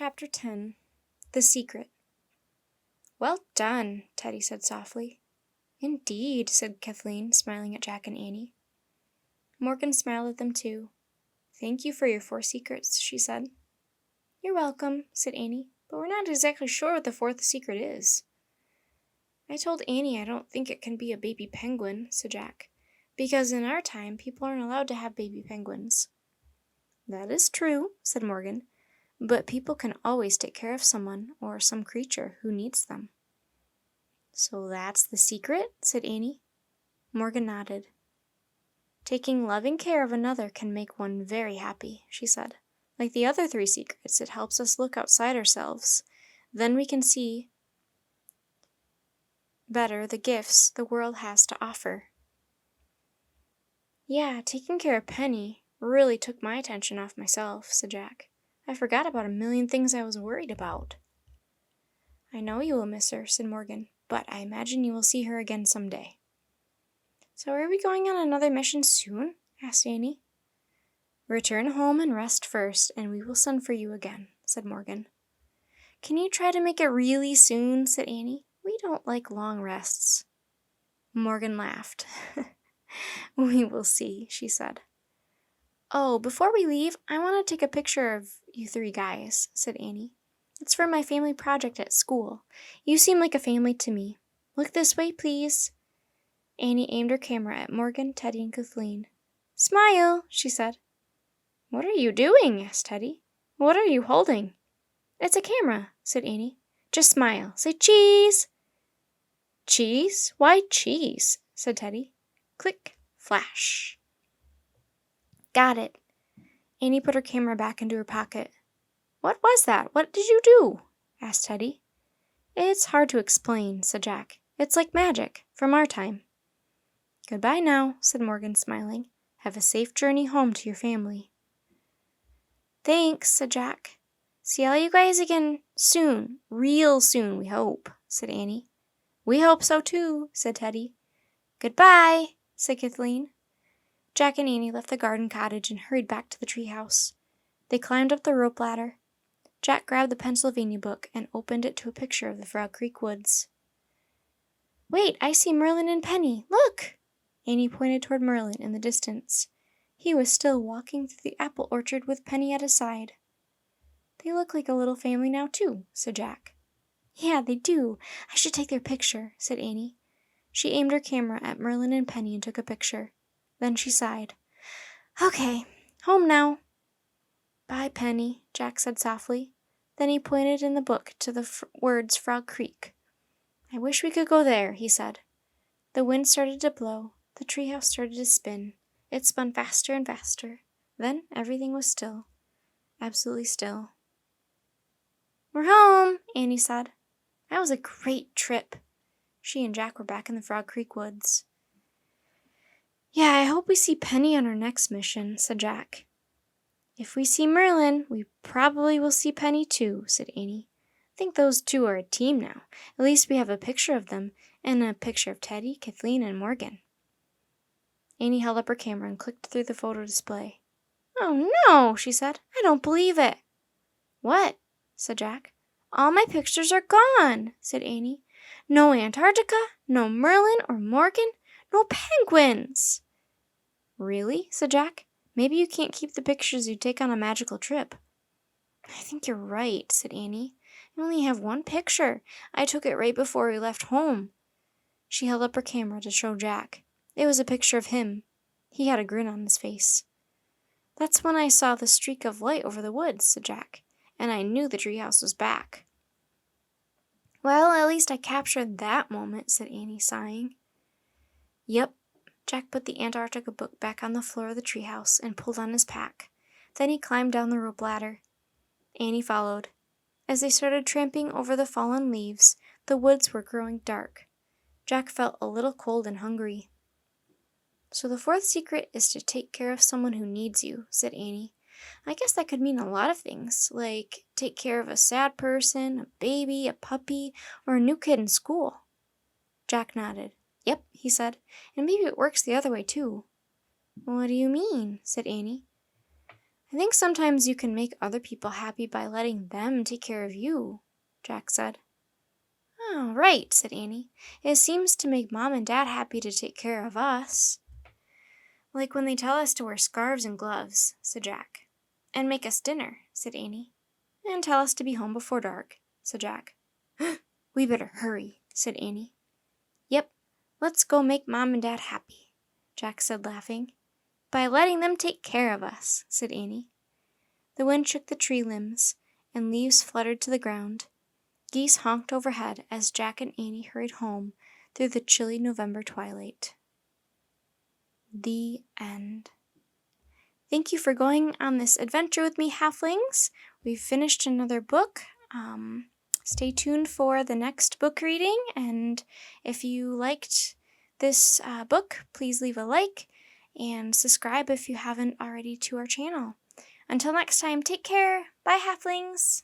Chapter 10 The Secret. "Well done," Teddy said softly. "Indeed," said Kathleen, smiling at Jack and Annie. Morgan smiled at them too. "Thank you for your 4 secrets," she said. "You're welcome," said Annie, "but we're not exactly sure what the 4th secret is." "I told Annie I don't think it can be a baby penguin," said Jack, "because in our time people aren't allowed to have baby penguins." "That is true," said Morgan, "but people can always take care of someone or some creature who needs them." "So that's the secret?" said Annie. Morgan nodded. "Taking loving care of another can make one very happy," she said. "Like the other 3 secrets, it helps us look outside ourselves. Then we can see better the gifts the world has to offer." "Yeah, taking care of Penny really took my attention off myself," said Jack. "I forgot about a million things I was worried about." "I know you will miss her," said Morgan, "but I imagine you will see her again someday." "So are we going on another mission soon?" asked Annie. "Return home and rest first, and we will send for you again," said Morgan. "Can you try to make it really soon?" said Annie. "We don't like long rests." Morgan laughed. "We will see," she said. "Oh, before we leave, I want to take a picture of you 3 guys," said Annie. "It's for my family project at school. You seem like a family to me. Look this way, please." Annie aimed her camera at Morgan, Teddy, and Kathleen. "Smile," she said. "What are you doing?" asked Teddy. "What are you holding?" "It's a camera," said Annie. "Just smile. Say cheese." "Cheese? Why cheese?" said Teddy. Click, flash. "Got it." Annie put her camera back into her pocket. "What was that? What did you do?" asked Teddy. "It's hard to explain," said Jack. "It's like magic, from our time." "Goodbye now," said Morgan, smiling. "Have a safe journey home to your family." "Thanks," said Jack. "See all you guys again soon. Real soon, we hope," said Annie. "We hope so too," said Teddy. "Goodbye," said Kathleen. Jack and Annie left the garden cottage and hurried back to the treehouse. They climbed up the rope ladder. Jack grabbed the Pennsylvania book and opened it to a picture of the Frog Creek woods. "Wait, I see Merlin and Penny. Look!" Annie pointed toward Merlin in the distance. He was still walking through the apple orchard with Penny at his side. "They look like a little family now, too," said Jack. "Yeah, they do. I should take their picture," said Annie. She aimed her camera at Merlin and Penny and took a picture. Then she sighed. "Okay, home now." "Bye, Penny," Jack said softly. Then he pointed in the book to the words Frog Creek. "I wish we could go there," he said. The wind started to blow. The treehouse started to spin. It spun faster and faster. Then everything was still. Absolutely still. "We're home," Annie said. "That was a great trip." She and Jack were back in the Frog Creek woods. "Yeah, I hope we see Penny on our next mission," said Jack. "If we see Merlin, we probably will see Penny too," said Annie. "I think those 2 are a team now. At least we have a picture of them, and a picture of Teddy, Kathleen, and Morgan." Annie held up her camera and clicked through the photo display. "Oh no," she said. "I don't believe it." "What?" said Jack. "All my pictures are gone," said Annie. "No Antarctica, no Merlin or Morgan, no penguins." "Really?" said Jack. "Maybe you can't keep the pictures you take on a magical trip." "I think you're right," said Annie. "I only have 1 picture. I took it right before we left home." She held up her camera to show Jack. It was a picture of him. He had a grin on his face. "That's when I saw the streak of light over the woods," said Jack, "and I knew the treehouse was back." "Well, at least I captured that moment," said Annie, sighing. "Yep." Jack put the Antarctica book back on the floor of the treehouse and pulled on his pack. Then he climbed down the rope ladder. Annie followed. As they started tramping over the fallen leaves, the woods were growing dark. Jack felt a little cold and hungry. "So the 4th secret is to take care of someone who needs you," said Annie. "I guess that could mean a lot of things, like take care of a sad person, a baby, a puppy, or a new kid in school." Jack nodded. "Yep," he said, "and maybe it works the other way too." "What do you mean?" said Annie. I think sometimes you can make other people happy by letting them take care of you, Jack said. Oh, right, said Annie. It seems to make Mom and Dad happy to take care of us. Like when they tell us to wear scarves and gloves, said Jack. And make us dinner, said Annie. And tell us to be home before dark, said Jack. We better hurry, said Annie. Yep, let's go make Mom and Dad happy, Jack said, laughing. By letting them take care of us, said Annie. The wind shook the tree limbs, and leaves fluttered to the ground. Geese honked overhead as Jack and Annie hurried home through the chilly November twilight. The end. Thank you for going on this adventure with me, halflings. We've finished another book. Stay tuned for the next book reading, and if you liked this book, please leave a like and subscribe if you haven't already to our channel. Until next time, take care. Bye, halflings.